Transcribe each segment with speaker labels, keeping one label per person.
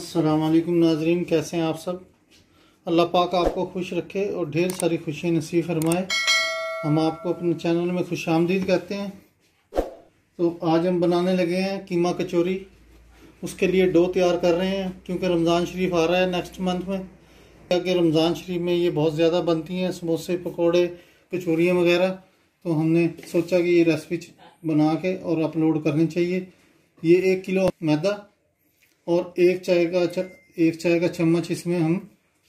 Speaker 1: अस्सलाम वालेकुम नाजरीन, कैसे हैं आप सब। अल्लाह पाक आपको खुश रखे और ढेर सारी खुशी नसीब फरमाए। हम आपको अपने चैनल में खुश आमदीद कहते हैं। तो आज हम बनाने लगे हैं कीमा कचौरी। उसके लिए डो तैयार कर रहे हैं क्योंकि रमज़ान शरीफ आ रहा है नेक्स्ट मंथ में। क्योंकि रमज़ान शरीफ में ये बहुत ज़्यादा बनती हैं, समोसे, पकौड़े, कचौरियाँ वगैरह। तो हमने सोचा कि ये रेसिपी बना के और अपलोड करनी चाहिए। ये 1 किलो मैदा और एक चाय का चम्मच इसमें हम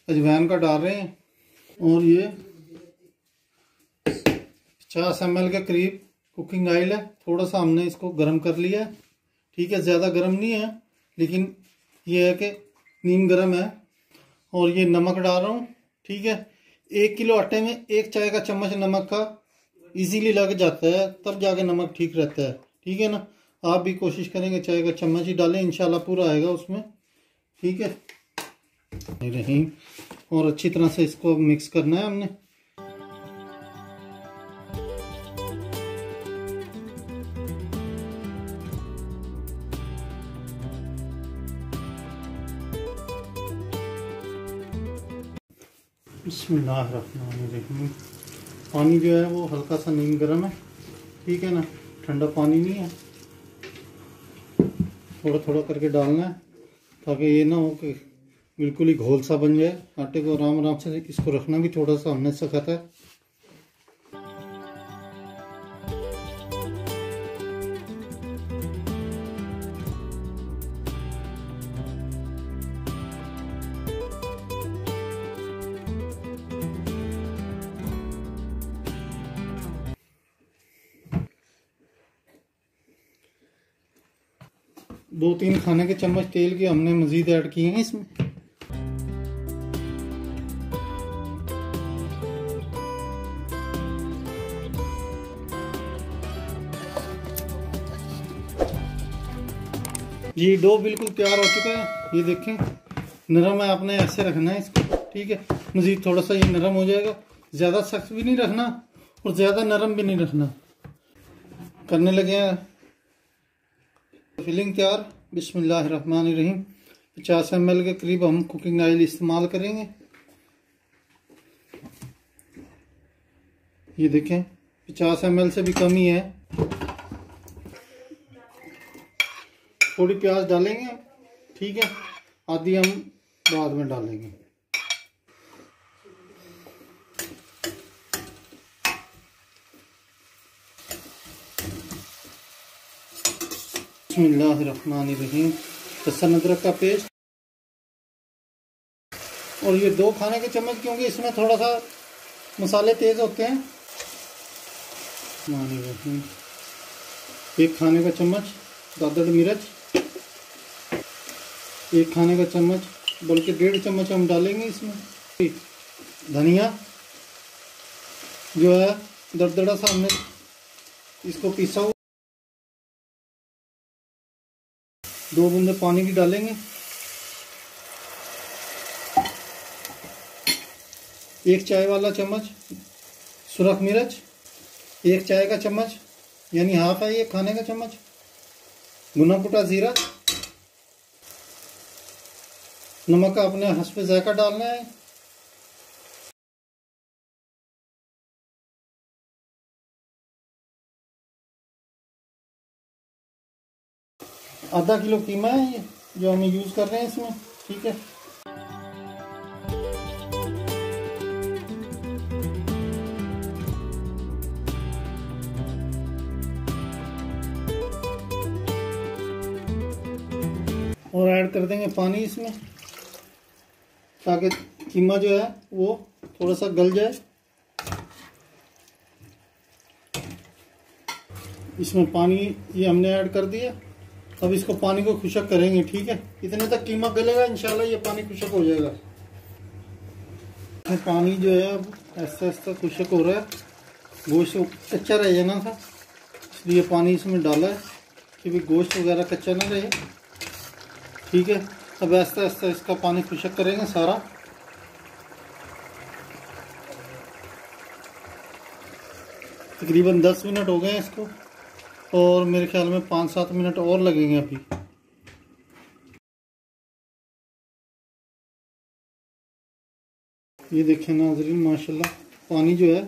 Speaker 1: अजवाइन का डाल रहे हैं। और ये 50 ml के करीब कुकिंग ऑयल है। थोड़ा सा हमने इसको गर्म कर लिया है, ठीक है। ज़्यादा गर्म नहीं है, लेकिन ये है कि नीम गर्म है। और ये नमक डाल रहा हूँ, ठीक है। 1 किलो आटे में 1 चाय का चम्मच नमक का इजीली लग जाता है, तब जाके नमक ठीक रहता है, ठीक है ना। आप भी कोशिश करेंगे चाय का चम्मच ही डालें, इंशाल्लाह पूरा आएगा उसमें, ठीक है। रही और अच्छी तरह से इसको मिक्स करना है हमने। बिस्मिल्लाहिर्रहमानिर्रहीम। पानी जो है वो हल्का सा नीम गर्म है, ठीक है ना, ठंडा पानी नहीं है। थोड़ा थोड़ा करके डालना है ताकि ये ना हो कि बिल्कुल ही घोल सा बन जाए। आटे को आराम आराम से इसको रखना भी थोड़ा सा हमने सिखाता है। दो 3 खाने के चम्मच तेल के हमने मजीद ऐड किए हैं इसमें। जी डो बिल्कुल तैयार हो चुका है, ये देखें नरम है। आपने ऐसे रखना है इसको, ठीक है। मजीद थोड़ा सा ये नरम हो जाएगा। ज़्यादा सख्त भी नहीं रखना और ज़्यादा नरम भी नहीं रखना। करने लगे हैं फिलिंग तैयार। बिस्मिल्लाहिर्रहमानिर्रहीम। 50 ml के करीब हम कुकिंग ऑयल इस्तेमाल करेंगे। ये देखें 50 ml से भी कम ही है। थोड़ी प्याज डालेंगे, ठीक है। आधी हम बाद में डालेंगे। बिस्मिल्लाहिर्रहमानिर्रहीम। लहसुन अदरक का पेस्ट और ये 2 खाने के चम्मच, क्योंकि इसमें थोड़ा सा मसाले तेज होते हैं। 1 खाने का चम्मच दादड़ मिर्च, 1 खाने का चम्मच बल्कि 1.5 चम्मच हम डालेंगे इसमें। धनिया जो है दरदरा सा हमने इसको पीसा हुआ। 2 बूंदे पानी की डालेंगे। 1 चाय वाला चम्मच सुरख मिर्च, 1 चाय का चम्मच यानी हाफ है ये खाने का चम्मच भुना कुटा जीरा। नमक का अपने हस्बे जायका डालना है। आधा किलो कीमा है ये जो हम यूज़ कर रहे हैं इसमें, ठीक है। और ऐड कर देंगे पानी इसमें ताकि कीमा जो है वो थोड़ा सा गल जाए। इसमें पानी ये हमने ऐड कर दिया। अब इसको पानी को खुशक करेंगे, ठीक है। इतने तक कीमा गलेगा, इंशाल्लाह ये पानी खुशक हो जाएगा। पानी जो है अब ऐसा ऐसा खुशक हो रहा है। गोश्त कच्चा रह जाना था, इसलिए पानी इसमें डाला है कि भी गोश्त वगैरह कच्चा ना रहे, ठीक है। अब ऐसा ऐसा इसका पानी खुशक करेंगे सारा। तकरीबन 10 मिनट हो गए हैं इसको, और मेरे ख्याल में 5-7 मिनट और लगेंगे अभी। ये देखें नाज़रीन, माशाल्लाह पानी जो है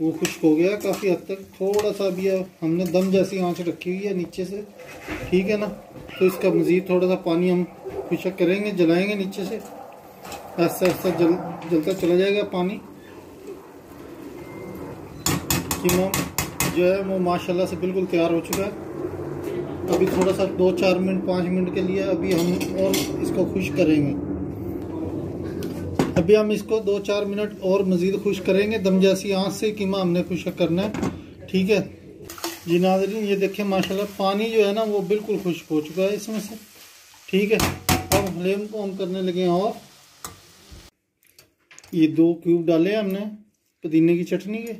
Speaker 1: वो खुश्क हो गया है काफ़ी हद तक। थोड़ा सा भी हमने दम जैसी आंच रखी हुई है नीचे से, ठीक है ना। तो इसका मज़ीद थोड़ा सा पानी हम खुश्क करेंगे, जलाएंगे नीचे से, ऐसा ऐसा जलता चला जाएगा पानी। कीमा जो है वो माशाल्लाह से बिल्कुल तैयार हो चुका है। अभी थोड़ा सा 2-4 मिनट 5 मिनट के लिए अभी हम और इसको खुश्क करेंगे। अभी हम इसको 2-4 मिनट और मज़ीद खुश्क करेंगे। दम जैसी आंच से कीमा हमने खुश्क करना है, ठीक है जी नाज़रीन। ये देखें माशाल्लाह पानी जो है ना वो बिल्कुल खुश्क हो चुका है इसमें से, ठीक है। अब फ्लेम को हम करने लगे हैं और ये 2 क्यूब डाले हमने पुदीने की चटनी के,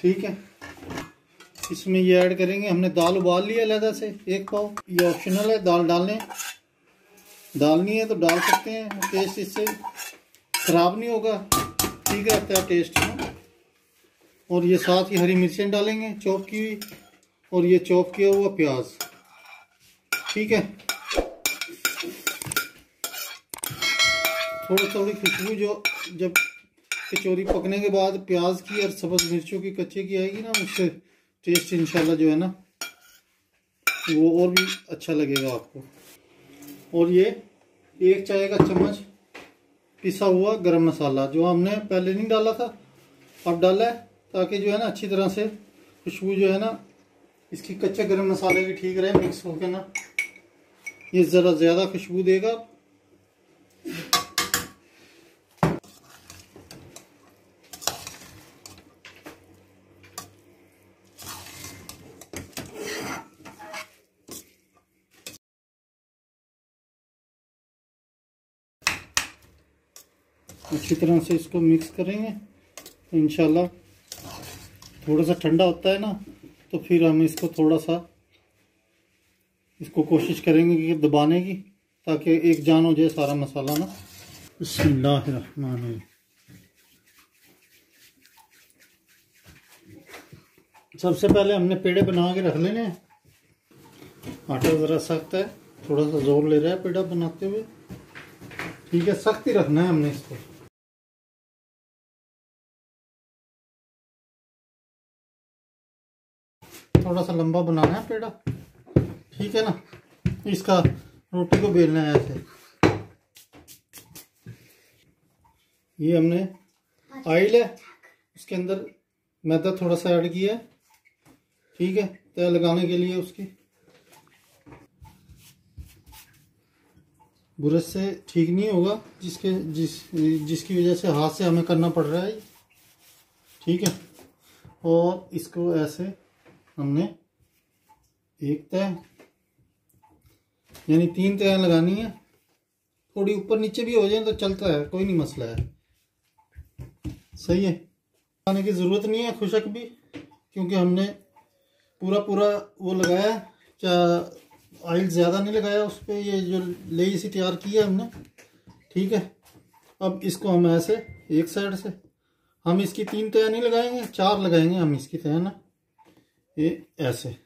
Speaker 1: ठीक है। इसमें ये ऐड करेंगे, हमने दाल उबाल लिया अलग से 1 पाव। ये ऑप्शनल है, दाल डालने डालनी है तो डाल सकते हैं, टेस्ट इससे ख़राब नहीं होगा, ठीक रहता है टेस्ट में। और ये साथ ही हरी मिर्चें डालेंगे चॉप की हुई, और ये चॉप किया हुआ प्याज, ठीक है। थोड़ी खुशबू जो जब कचौरी पकने के बाद प्याज की और सब्ज़ मिर्चों की कच्चे की आएगी ना, उससे टेस्ट इंशाल्लाह जो है ना वो और भी अच्छा लगेगा आपको। और ये 1 चाय का चम्मच पिसा हुआ गरम मसाला जो हमने पहले नहीं डाला था, अब डाला है, ताकि जो है ना अच्छी तरह से खुशबू जो है ना इसकी कच्चे गरम मसाले की ठीक रहे, मिक्स होकर ना ये ज़रा ज़्यादा खुशबू देगा। अच्छी तरह से इसको मिक्स करेंगे तो इंशाल्लाह थोड़ा सा ठंडा होता है ना, तो फिर हम इसको थोड़ा सा इसको कोशिश करेंगे कि दबाने की, ताकि एक जान हो जाए सारा मसाला ना। बिस्मिल्लाहिर्रहमानिर्रहीम। सबसे पहले हमने पेड़े बना के रख लेने हैं। आटा ज़रा सख्त है, थोड़ा सा जोर ले रहा है पेड़ा बनाते हुए, ठीक है। सख्त ही रखना है हमने इसको। थोड़ा सा लंबा बनाना है पेड़ा, ठीक है ना। इसका रोटी को बेलना है ऐसे। ये हमने ऑयल है, उसके अंदर मैदा थोड़ा सा ऐड किया है, ठीक है, तय लगाने के लिए। उसकी ब्रश से ठीक नहीं होगा, जिसकी वजह से हाथ से हमें करना पड़ रहा है, ठीक है। और इसको ऐसे हमने एक तय यानी 3 तय लगानी है। थोड़ी ऊपर नीचे भी हो जाए तो चलता है, कोई नहीं मसला है, सही है। लगाने की ज़रूरत नहीं है खुशक भी, क्योंकि हमने पूरा वो लगाया, ऑयल ज़्यादा नहीं लगाया उस पर। ये जो लेई सी तैयार की है हमने, ठीक है। अब इसको हम ऐसे एक साइड से हम इसकी 3 तय नहीं लगाएंगे, 4 लगाएंगे हम इसकी तय ना, ये ऐसे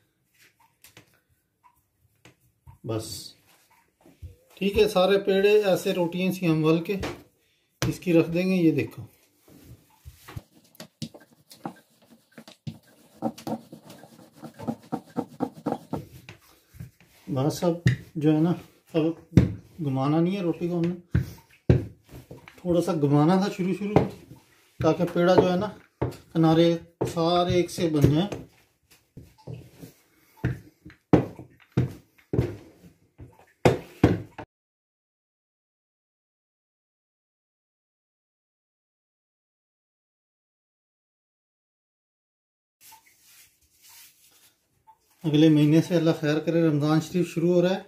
Speaker 1: बस, ठीक है। सारे पेड़े ऐसे रोटियां सी हम वल के इसकी रख देंगे। ये देखो बस। अब जो है ना, अब घुमाना नहीं है रोटी को, हमने थोड़ा सा घुमाना था शुरू में, ताकि पेड़ा जो है ना किनारे सारे एक से बन जाए। अगले महीने से अल्लाह खैर करे रमज़ान शरीफ शुरू हो रहा है,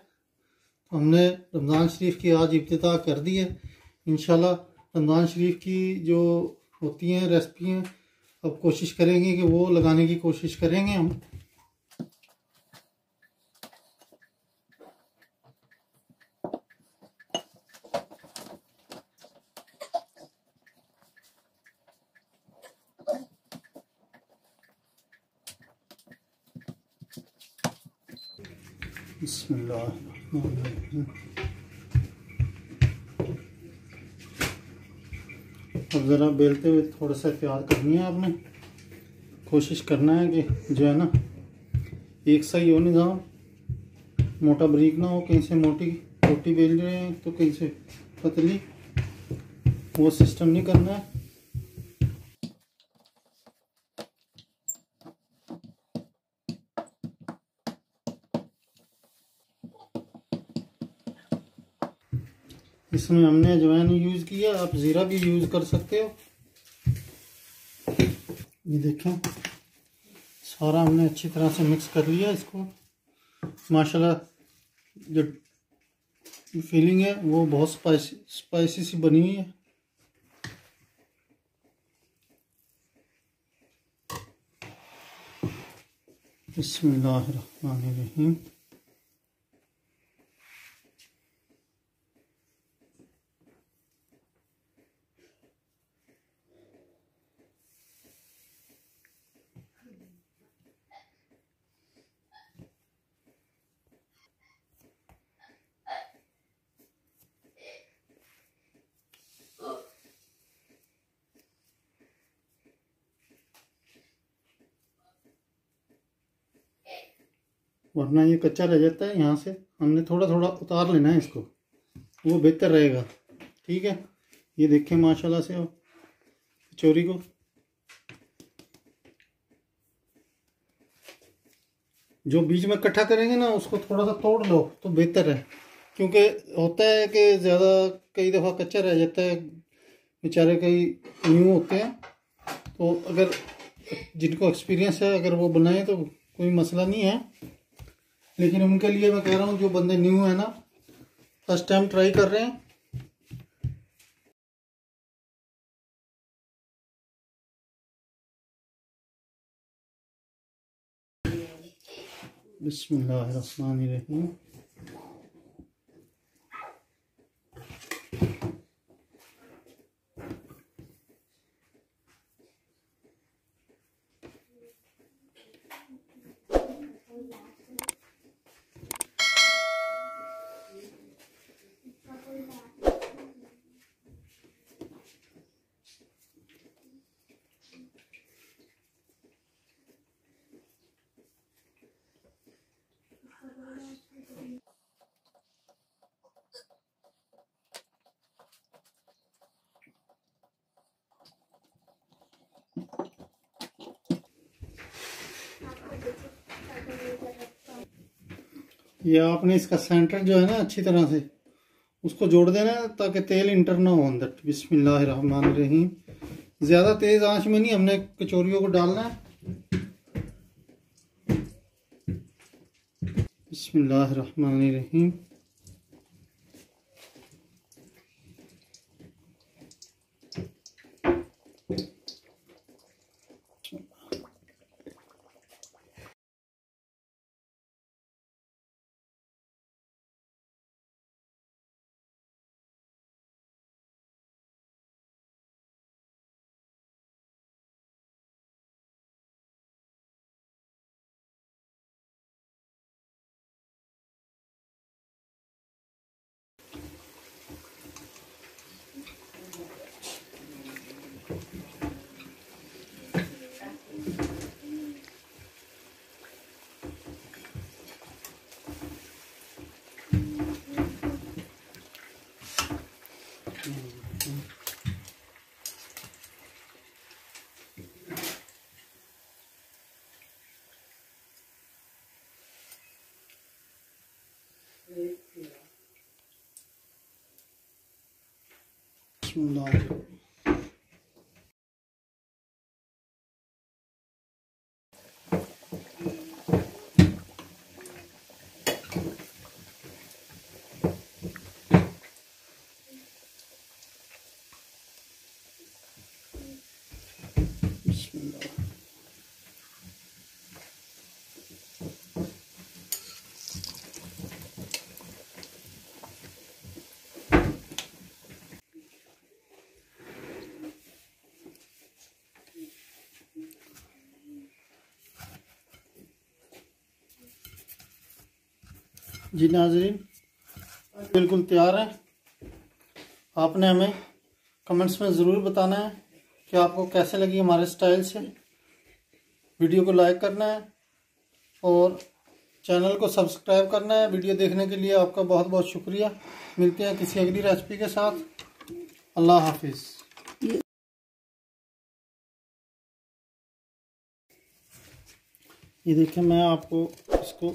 Speaker 1: तो हमने रमज़ान शरीफ की आज इब्तिदा कर दी है। इंशाल्लाह रमज़ान शरीफ की जो होती हैं रेसिपी हैं, अब कोशिश करेंगे कि वो लगाने की कोशिश करेंगे हम। बिस्मिल्लाहिर्रहमानिर्रहीम। अब ज़रा बेलते हुए थोड़ा सा एहतियात करनी है आपने, कोशिश करना है कि जो है ना एक सही हो निज़ाम, मोटा बारीक ना हो, कहीं से मोटी रोटी बेल रहे हैं तो कहीं से पतली, वो सिस्टम नहीं करना है। इसमें हमने अजवाइन यूज़ किया, आप ज़ीरा भी यूज़ कर सकते हो। ये देखें सारा हमने अच्छी तरह से मिक्स कर लिया इसको। माशाल्लाह जो फीलिंग है वो बहुत स्पाइसी सी बनी हुई है। बिस्मिल्लाहिर्रहमानिर्रहीम। वरना ये कच्चा रह जाता है, यहाँ से हमने थोड़ा थोड़ा उतार लेना है इसको, वो बेहतर रहेगा। ठीक है, ये देखें माशाल्लाह से कचौरी को जो बीच में इकट्ठा करेंगे ना उसको थोड़ा सा तोड़ लो तो बेहतर है, क्योंकि होता है कि ज़्यादा कई दफ़ा कच्चा रह जाता है, बेचारे कई न्यू होते हैं, तो अगर जिनको एक्सपीरियंस है अगर वो बनाए तो कोई मसला नहीं है। लेकिन उनके लिए मैं कह रहा हूँ जो बंदे न्यू है ना, फर्स्ट टाइम ट्राई कर रहे हैं, बिस्मिल्लाहिर्रहमानिर्रहीम। ये आपने इसका सेंटर जो है ना अच्छी तरह से उसको जोड़ देना है ताकि तेल इंटर ना हो अंदर। बिस्मिल्लाहिर्रहमानिर्रहीम। ज़्यादा तेज़ आंच में नहीं हमने कचौरियों को डालना है। बिस्मिल्लाहिर्रहमानिर्रहीम। जी नाज़रीन, बिल्कुल तैयार है। आपने हमें कमेंट्स में ज़रूर बताना है कि आपको कैसे लगी हमारे स्टाइल से। वीडियो को लाइक करना है और चैनल को सब्सक्राइब करना है। वीडियो देखने के लिए आपका बहुत बहुत शुक्रिया। मिलते हैं किसी अगली रेसिपी के साथ। अल्लाह हाफिज़। ये देखिए, मैं आपको इसको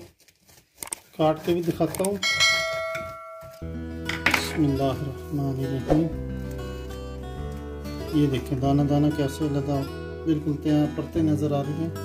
Speaker 1: काट के भी दिखाता हूँ। बिस्मिल्लाहिर्रहमानिर्रहीम। ये देखें दाना दाना कैसे लगा, बिल्कुल तैयार परतें नज़र आ रही हैं।